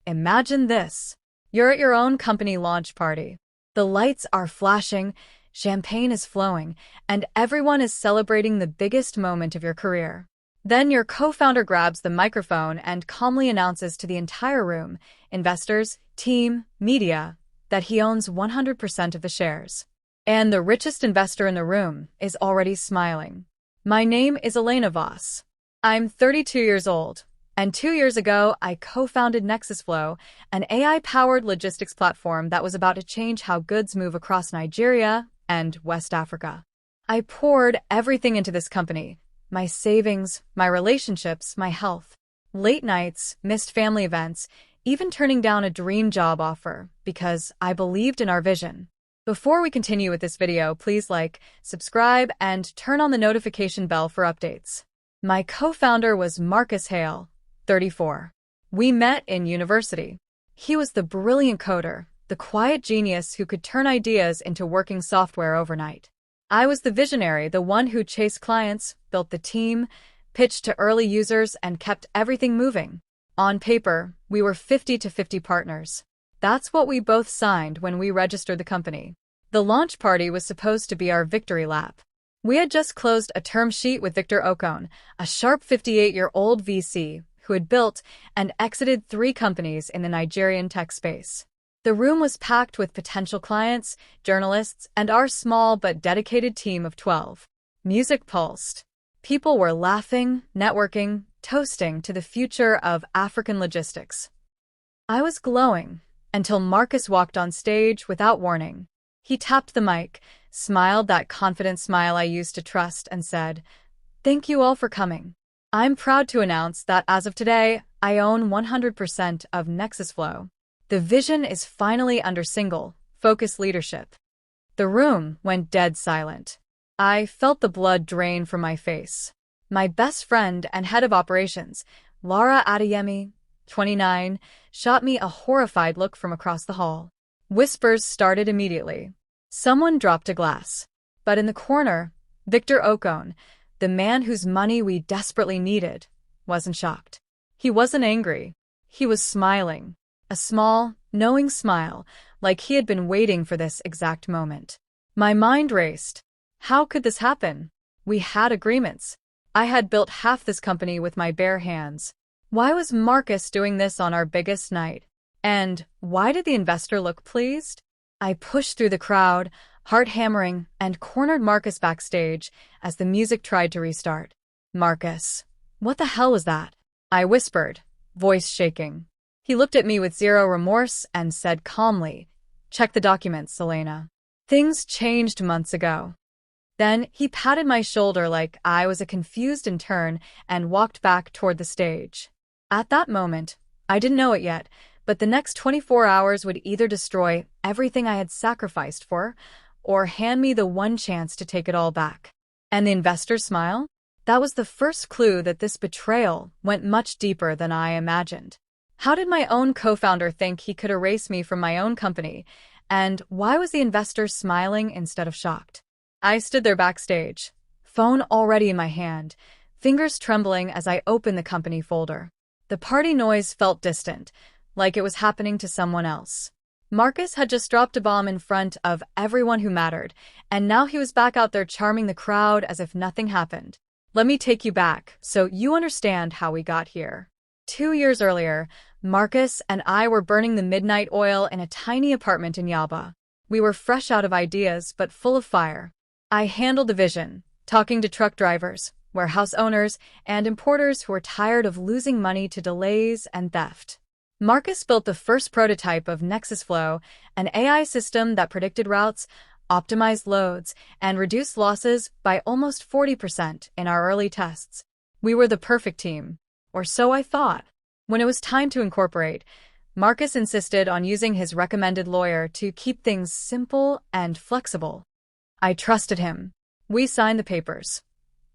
Imagine this. You're at your own company launch party. The lights are flashing, champagne is flowing, and everyone is celebrating the biggest moment of your career. Then your co-founder grabs the microphone and calmly announces to the entire room, investors, team, media, that he owns 100% of the shares. And the richest investor in the room is already smiling. My name is Elena Voss. I'm 32 years old, and 2 years ago I co-founded NexusFlow, an AI-powered logistics platform that was about to change how goods move across Nigeria and West Africa. I poured everything into this company. My savings, my relationships, my health. Late nights, missed family events, even turning down a dream job offer because I believed in our vision. Before we continue with this video, please like, subscribe, and turn on the notification bell for updates. My co-founder was Marcus Hale, 34. We met in university. He was the brilliant coder, the quiet genius who could turn ideas into working software overnight. I was the visionary, the one who chased clients, built the team, pitched to early users, and kept everything moving. On paper, we were 50-50 partners. That's what we both signed when we registered the company. The launch party was supposed to be our victory lap. We had just closed a term sheet with Victor Okon, a sharp 58-year-old VC who had built and exited 3 companies in the Nigerian tech space. The room was packed with potential clients, journalists, and our small but dedicated team of 12. Music pulsed. People were laughing, networking, toasting to the future of African logistics. I was glowing until Marcus walked on stage without warning. He tapped the mic, smiled that confident smile I used to trust, and said, "Thank you all for coming. I'm proud to announce that as of today, I own 100% of NexusFlow. The vision is finally under single, focused leadership." The room went dead silent. I felt the blood drain from my face. My best friend and head of operations, Laura Adeyemi, 29, shot me a horrified look from across the hall. Whispers started immediately. Someone dropped a glass. But in the corner, Victor Okon, the man whose money we desperately needed, wasn't shocked. He wasn't angry. He was smiling. A small, knowing smile, like he had been waiting for this exact moment. My mind raced. How could this happen? We had agreements. I had built half this company with my bare hands. Why was Marcus doing this on our biggest night? And why did the investor look pleased? I pushed through the crowd, heart hammering, and cornered Marcus backstage as the music tried to restart. "Marcus, what the hell was that?" I whispered, voice shaking. He looked at me with zero remorse and said calmly, "Check the documents, Elena. Things changed months ago." Then he patted my shoulder like I was a confused intern and walked back toward the stage. At that moment, I didn't know it yet, but the next 24 hours would either destroy everything I had sacrificed for or hand me the one chance to take it all back. And the investor's smile? That was the first clue that this betrayal went much deeper than I imagined. How did my own co-founder think he could erase me from my own company? And why was the investor smiling instead of shocked? I stood there backstage, phone already in my hand, fingers trembling as I opened the company folder. The party noise felt distant, like it was happening to someone else. Marcus had just dropped a bomb in front of everyone who mattered, and now he was back out there charming the crowd as if nothing happened. Let me take you back, so you understand how we got here. 2 years earlier, Marcus and I were burning the midnight oil in a tiny apartment in Yaba. We were fresh out of ideas, but full of fire. I handled the vision, talking to truck drivers, warehouse owners, and importers who were tired of losing money to delays and theft. Marcus built the first prototype of NexusFlow, an AI system that predicted routes, optimized loads, and reduced losses by almost 40% in our early tests. We were the perfect team, or so I thought. When it was time to incorporate, Marcus insisted on using his recommended lawyer to keep things simple and flexible. I trusted him. We signed the papers.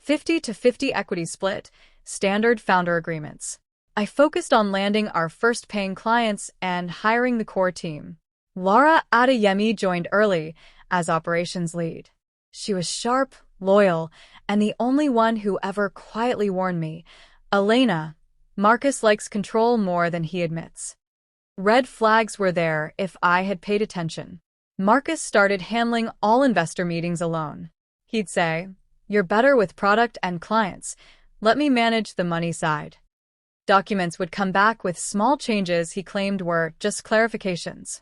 50-50 equity split, standard founder agreements. I focused on landing our first paying clients and hiring the core team. Laura Adeyemi joined early as operations lead. She was sharp, loyal, and the only one who ever quietly warned me, "Elena, Marcus likes control more than he admits." Red flags were there if I had paid attention. Marcus started handling all investor meetings alone. He'd say, "You're better with product and clients. Let me manage the money side." Documents would come back with small changes he claimed were just clarifications.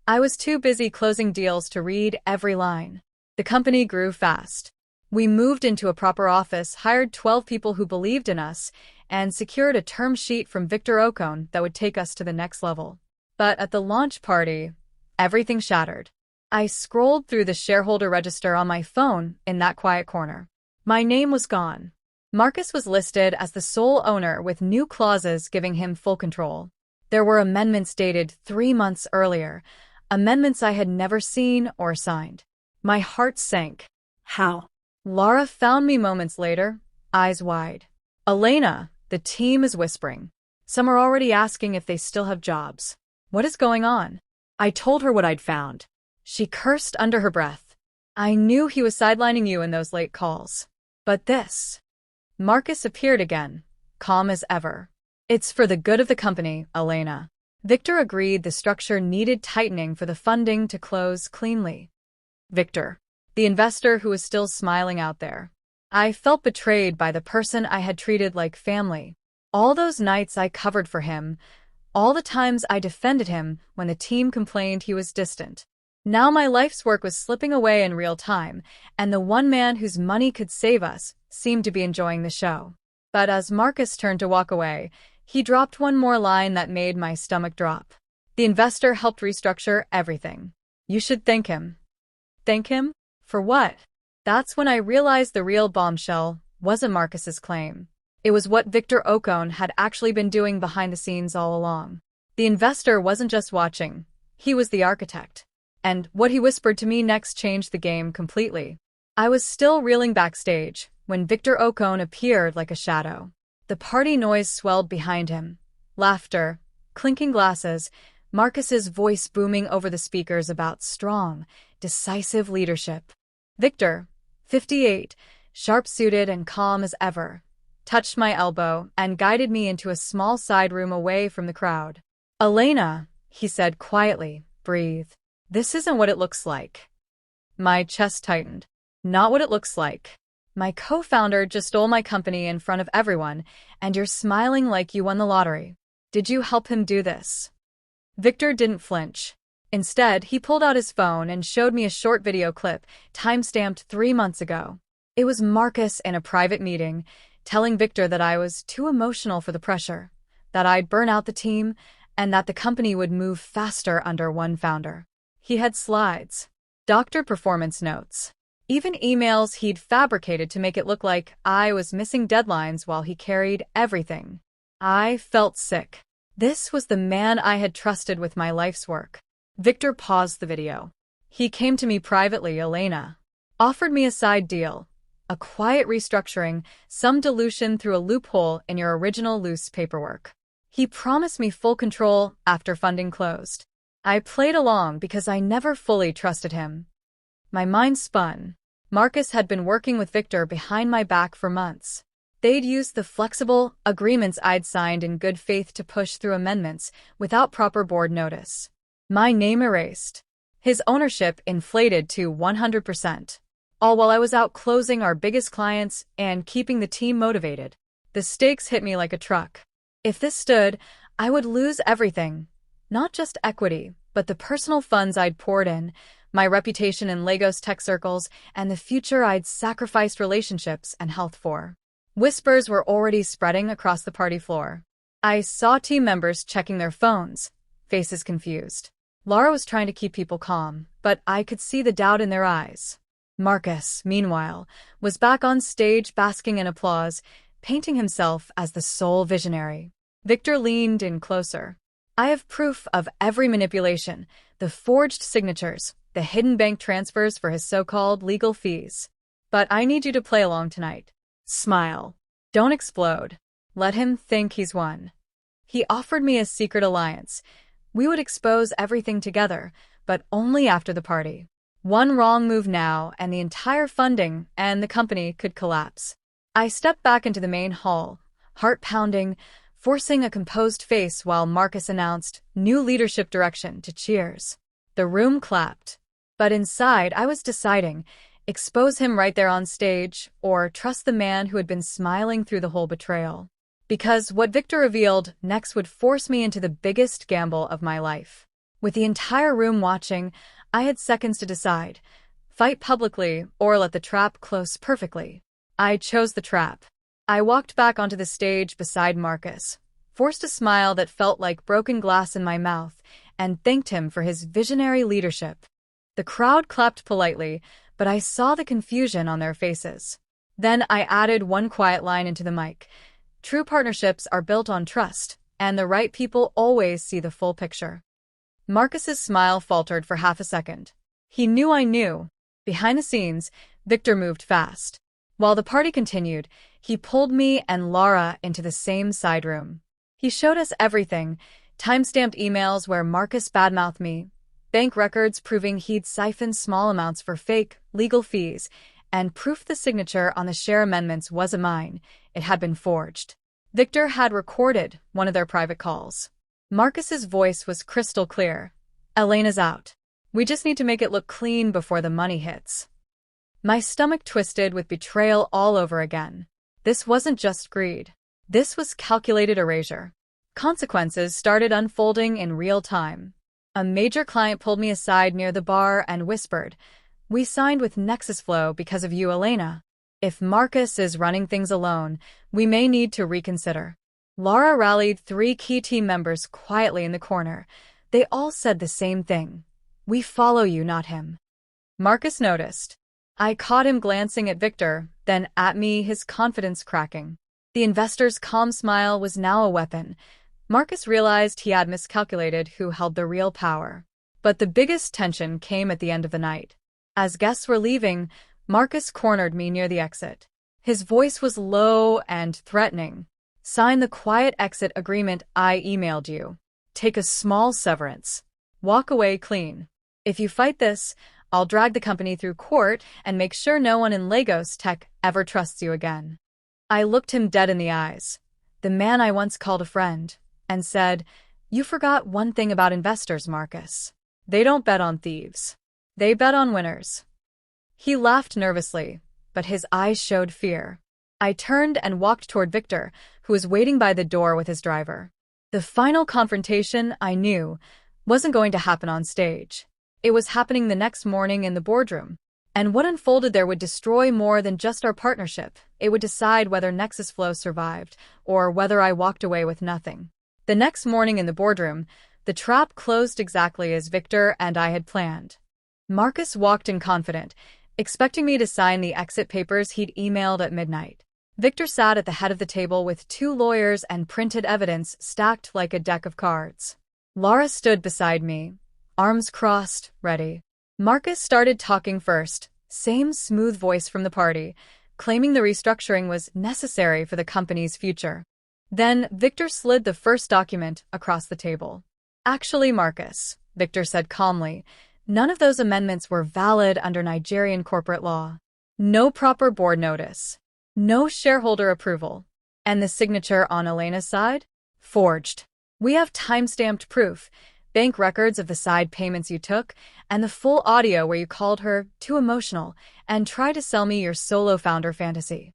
I was too busy closing deals to read every line. The company grew fast. We moved into a proper office, hired 12 people who believed in us, and secured a term sheet from Victor Ocone that would take us to the next level. But at the launch party, everything shattered. I scrolled through the shareholder register on my phone in that quiet corner. My name was gone. Marcus was listed as the sole owner with new clauses giving him full control. There were amendments dated 3 months earlier, amendments I had never seen or signed. My heart sank. How? Laura found me moments later, eyes wide. "Elena, the team is whispering. Some are already asking if they still have jobs. What is going on?" I told her what I'd found. She cursed under her breath. "I knew he was sidelining you in those late calls. But this..." Marcus appeared again, calm as ever. "It's for the good of the company, Elena." Victor agreed the structure needed tightening for the funding to close cleanly. Victor, the investor who was still smiling out there. I felt betrayed by the person I had treated like family. All those nights I covered for him, all the times I defended him when the team complained he was distant. Now my life's work was slipping away in real time, and the one man whose money could save us seemed to be enjoying the show. But as Marcus turned to walk away, he dropped one more line that made my stomach drop. "The investor helped restructure everything. You should thank him." Thank him? For what? That's when I realized the real bombshell wasn't Marcus's claim. It was what Victor Ocone had actually been doing behind the scenes all along. The investor wasn't just watching, he was the architect. And what he whispered to me next changed the game completely. I was still reeling backstage when Victor Ocone appeared like a shadow. The party noise swelled behind him. Laughter, clinking glasses, Marcus's voice booming over the speakers about strong, decisive leadership. Victor, 58, sharp-suited and calm as ever, touched my elbow and guided me into a small side room away from the crowd. "Elena," he said quietly, "breathe. This isn't what it looks like." My chest tightened. Not what it looks like. My co-founder just stole my company in front of everyone, and you're smiling like you won the lottery. Did you help him do this? Victor didn't flinch. Instead, he pulled out his phone and showed me a short video clip, time-stamped 3 months ago. It was Marcus in a private meeting, telling Victor that I was too emotional for the pressure, that I'd burn out the team, and that the company would move faster under one founder. He had slides, doctored performance notes, even emails he'd fabricated to make it look like I was missing deadlines while he carried everything. I felt sick. This was the man I had trusted with my life's work. Victor paused the video. He came to me privately, Elena. Offered me a side deal, a quiet restructuring, some dilution through a loophole in your original loose paperwork. He promised me full control after funding closed. I played along because I never fully trusted him. My mind spun. Marcus had been working with Victor behind my back for months. They'd used the flexible agreements I'd signed in good faith to push through amendments without proper board notice. My name erased. His ownership inflated to 100%. All while I was out closing our biggest clients and keeping the team motivated. The stakes hit me like a truck. If this stood, I would lose everything. Not just equity, but the personal funds I'd poured in, my reputation in Lagos tech circles, and the future I'd sacrificed relationships and health for. Whispers were already spreading across the party floor. I saw team members checking their phones, faces confused. Laura was trying to keep people calm, but I could see the doubt in their eyes. Marcus, meanwhile, was back on stage basking in applause, painting himself as the sole visionary. Victor leaned in closer. "I have proof of every manipulation, the forged signatures, the hidden bank transfers for his so-called legal fees. But I need you to play along tonight. Smile. Don't explode. Let him think he's won." He offered me a secret alliance. We would expose everything together, but only after the party. One wrong move now, and the entire funding and the company could collapse. I stepped back into the main hall, heart pounding, forcing a composed face while Marcus announced new leadership direction to cheers. The room clapped. But inside, I was deciding, expose him right there on stage, or trust the man who had been smiling through the whole betrayal. Because what Victor revealed next would force me into the biggest gamble of my life. With the entire room watching, I had seconds to decide. Fight publicly or let the trap close perfectly. I chose the trap. I walked back onto the stage beside Marcus, forced a smile that felt like broken glass in my mouth, and thanked him for his visionary leadership. The crowd clapped politely, but I saw the confusion on their faces. Then I added one quiet line into the mic. True partnerships are built on trust, and the right people always see the full picture. Marcus's smile faltered for half a second. He knew I knew. Behind the scenes, Victor moved fast. While the party continued, he pulled me and Laura into the same side room. He showed us everything, time-stamped emails where Marcus badmouthed me, bank records proving he'd siphoned small amounts for fake, legal fees, and proof the signature on the share amendments wasn't mine, it had been forged. Victor had recorded one of their private calls. Marcus's voice was crystal clear. Elena's out. We just need to make it look clean before the money hits. My stomach twisted with betrayal all over again. This wasn't just greed. This was calculated erasure. Consequences started unfolding in real time. A major client pulled me aside near the bar and whispered, "We signed with Nexus Flow because of you, Elena. If Marcus is running things alone, we may need to reconsider." Laura rallied 3 key team members quietly in the corner. They all said the same thing. "We follow you, not him." Marcus noticed. I caught him glancing at Victor, then at me, his confidence cracking. The investor's calm smile was now a weapon. Marcus realized he had miscalculated who held the real power. But the biggest tension came at the end of the night. As guests were leaving, Marcus cornered me near the exit. His voice was low and threatening. "Sign the quiet exit agreement I emailed you. Take a small severance. Walk away clean. If you fight this, I'll drag the company through court and make sure no one in Lagos Tech ever trusts you again." I looked him dead in the eyes, the man I once called a friend, and said, "You forgot one thing about investors, Marcus. They don't bet on thieves. They bet on winners." He laughed nervously, but his eyes showed fear. I turned and walked toward Victor, who was waiting by the door with his driver. The final confrontation, I knew, wasn't going to happen on stage. It was happening the next morning in the boardroom. And what unfolded there would destroy more than just our partnership. It would decide whether Nexus Flow survived, or whether I walked away with nothing. The next morning in the boardroom, the trap closed exactly as Victor and I had planned. Marcus walked in confident, expecting me to sign the exit papers he'd emailed at midnight. Victor sat at the head of the table with 2 lawyers and printed evidence stacked like a deck of cards. Laura stood beside me, arms crossed, ready. Marcus started talking first, same smooth voice from the party, claiming the restructuring was necessary for the company's future. Then Victor slid the first document across the table. "Actually, Marcus," Victor said calmly, "none of those amendments were valid under Nigerian corporate law. No proper board notice. No shareholder approval. And the signature on Elena's side? Forged. We have time-stamped proof, bank records of the side payments you took, and the full audio where you called her too emotional and tried to sell me your solo founder fantasy."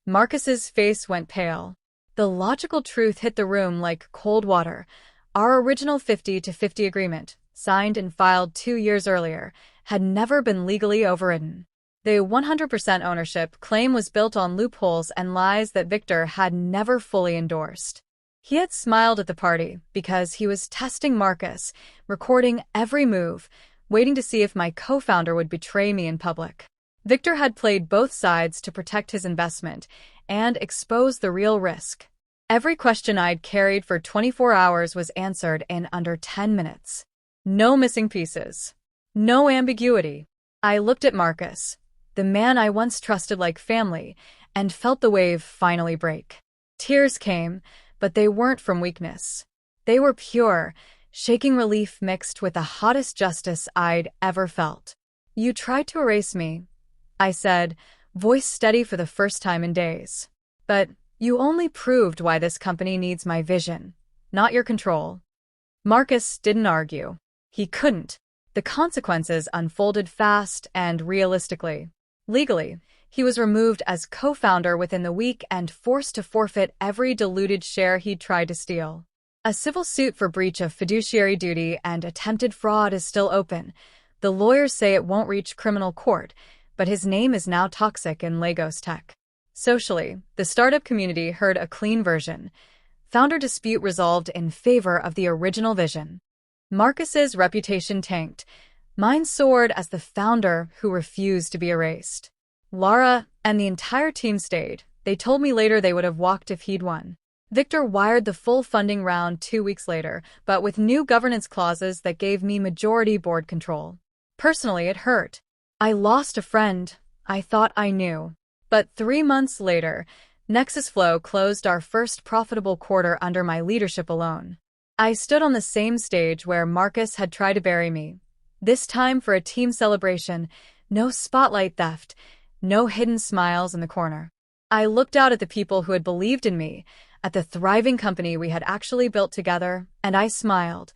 Marcus's face went pale. The logical truth hit the room like cold water. Our original 50-50 agreement, signed and filed 2 years earlier, had never been legally overridden. The 100% ownership claim was built on loopholes and lies that Victor had never fully endorsed. He had smiled at the party because he was testing Marcus, recording every move, waiting to see if my co-founder would betray me in public. Victor had played both sides to protect his investment and expose the real risk. Every question I'd carried for 24 hours was answered in under 10 minutes. No missing pieces. No ambiguity. I looked at Marcus, the man I once trusted like family, and felt the wave finally break. Tears came, but they weren't from weakness. They were pure, shaking relief mixed with the hottest justice I'd ever felt. "You tried to erase me," I said, voice steady for the first time in days. "But You only proved why this company needs my vision, not your control. Marcus didn't argue. He couldn't. The consequences unfolded fast and realistically. Legally, he was removed as co-founder within the week and forced to forfeit every diluted share he'd tried to steal. A civil suit for breach of fiduciary duty and attempted fraud is still open. The lawyers say it won't reach criminal court, but his name is now toxic in Lagos tech. Socially, the startup community heard a clean version. Founder dispute resolved in favor of the original vision. Marcus's reputation tanked. Mine soared as the founder who refused to be erased. Lara and the entire team stayed. They told me later they would have walked if he'd won. Victor wired the full funding round 2 weeks later, but with new governance clauses that gave me majority board control. Personally, it hurt. I lost a friend I thought I knew. But 3 months later, Nexus Flow closed our first profitable quarter under my leadership alone. I stood on the same stage where Marcus had tried to bury me. This time for a team celebration, no spotlight theft, no hidden smiles in the corner. I looked out at the people who had believed in me, at the thriving company we had actually built together, and I smiled.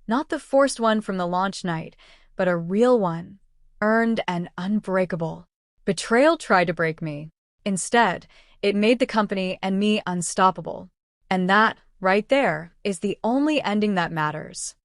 Not the forced one from the launch night, but a real one, earned and unbreakable. Betrayal tried to break me. Instead, it made the company and me unstoppable. And that, right there, is the only ending that matters.